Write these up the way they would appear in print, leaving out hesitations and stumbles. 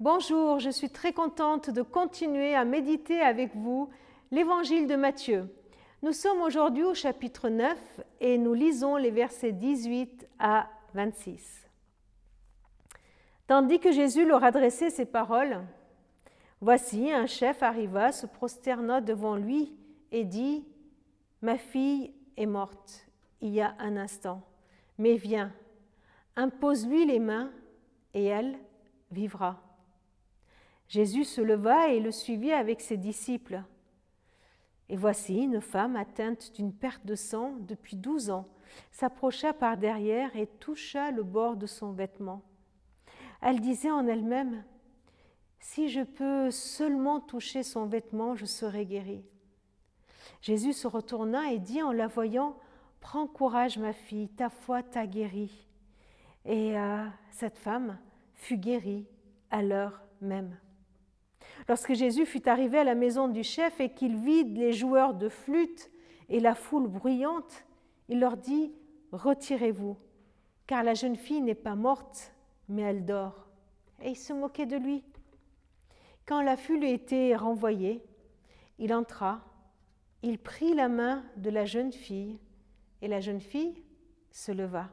Bonjour, je suis très contente de continuer à méditer avec vous l'évangile de Matthieu. Nous sommes aujourd'hui au chapitre 9 et nous lisons les versets 18 à 26. Tandis que Jésus leur adressait ces paroles, voici un chef arriva, se prosterna devant lui et dit : Ma fille est morte il y a un instant, mais viens, impose-lui les mains et elle vivra. Jésus se leva et le suivit avec ses disciples. Et voici une femme atteinte d'une perte de sang depuis 12 ans s'approcha par derrière et toucha le bord de son vêtement. Elle disait en elle-même : Si je peux seulement toucher son vêtement, je serai guérie. Jésus se retourna et dit en la voyant : Prends courage, ma fille, ta foi t'a guérie. Et cette femme fut guérie à l'heure même. Lorsque Jésus fut arrivé à la maison du chef et qu'il vit les joueurs de flûte et la foule bruyante, il leur dit : Retirez-vous, car la jeune fille n'est pas morte, mais elle dort. Et il se moquait de lui. Quand la foule était renvoyée, il entra, il prit la main de la jeune fille, et la jeune fille se leva.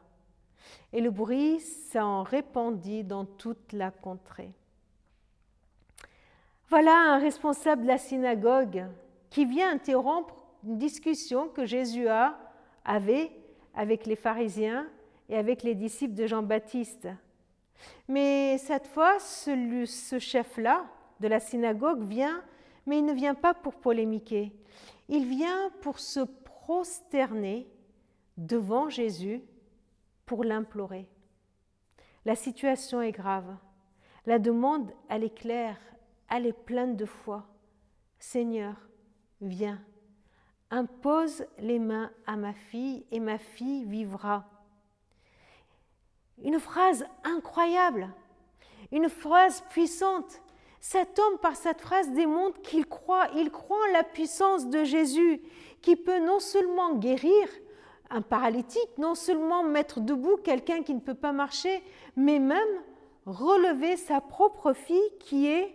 Et le bruit s'en répandit dans toute la contrée. Voilà un responsable de la synagogue qui vient interrompre une discussion que Jésus avait avec les pharisiens et avec les disciples de Jean-Baptiste. Mais cette fois, ce chef-là de la synagogue vient, mais il ne vient pas pour polémiquer. Il vient pour se prosterner devant Jésus pour l'implorer. La situation est grave. La demande, elle est claire. Elle est pleine de foi. Seigneur, viens, impose les mains à ma fille et ma fille vivra. Une phrase incroyable, une phrase puissante. Cet homme, par cette phrase, démontre qu'il croit en la puissance de Jésus, qui peut non seulement guérir un paralytique, non seulement mettre debout quelqu'un qui ne peut pas marcher, mais même relever sa propre fille qui est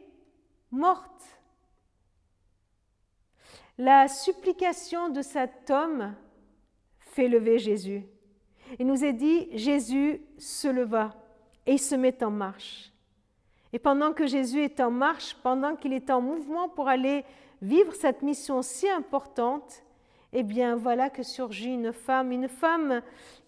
morte. La supplication de cet homme fait lever Jésus. Il nous est dit, Jésus se leva et il se met en marche. Et pendant que Jésus est en marche, pendant qu'il est en mouvement pour aller vivre cette mission si importante, eh bien voilà que surgit une femme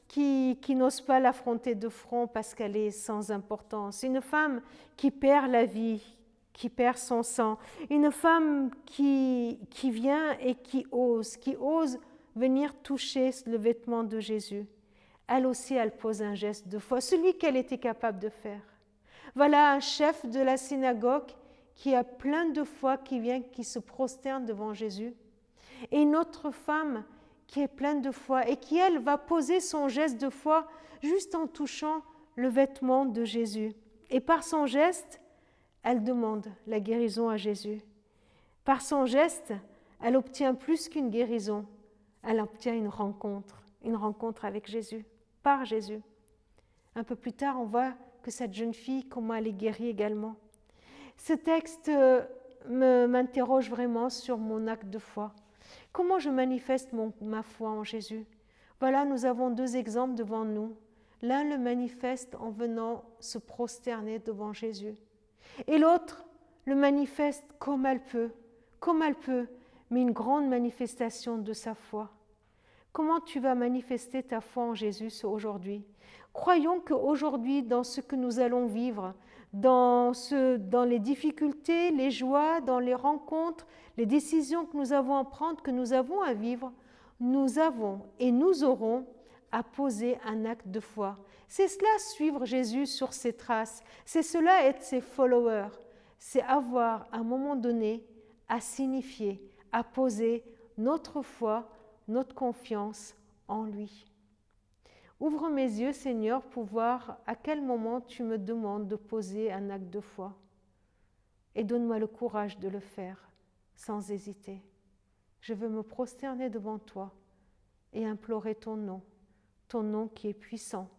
qui n'ose pas l'affronter de front parce qu'elle est sans importance, une femme qui perd la vie, qui perd son sang, une femme qui vient et qui ose venir toucher le vêtement de Jésus. Elle aussi, elle pose un geste de foi, celui qu'elle était capable de faire. Voilà un chef de la synagogue qui a plein de foi, qui vient, qui se prosterne devant Jésus. Et une autre femme qui est pleine de foi et qui, elle, va poser son geste de foi juste en touchant le vêtement de Jésus. Et par son geste, elle demande la guérison à Jésus. Par son geste, elle obtient plus qu'une guérison, elle obtient une rencontre avec Jésus, par Jésus. Un peu plus tard, on voit que cette jeune fille, comment elle est guérie également. Ce texte m'interroge vraiment sur mon acte de foi. Comment je manifeste ma foi en Jésus ? Voilà, nous avons deux exemples devant nous. L'un le manifeste en venant se prosterner devant Jésus. Et l'autre le manifeste comme elle peut, mais une grande manifestation de sa foi. Comment tu vas manifester ta foi en Jésus aujourd'hui ? Croyons qu'aujourd'hui, dans ce que nous allons vivre, dans les difficultés, les joies, dans les rencontres, les décisions que nous avons à prendre, que nous avons à vivre, nous avons et nous aurons à poser un acte de foi. C'est cela, suivre Jésus sur ses traces. C'est cela, être ses followers. C'est avoir, à un moment donné, à signifier, à poser notre foi, notre confiance en lui. Ouvre mes yeux, Seigneur, pour voir à quel moment tu me demandes de poser un acte de foi. Et donne-moi le courage de le faire, sans hésiter. Je veux me prosterner devant toi et implorer ton nom qui est puissant,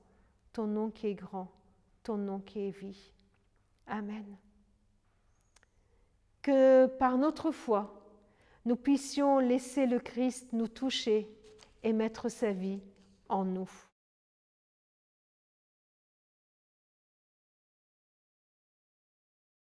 ton nom qui est grand, ton nom qui est vie. Amen. que par notre foi, nous puissions laisser le Christ nous toucher et mettre sa vie en nous.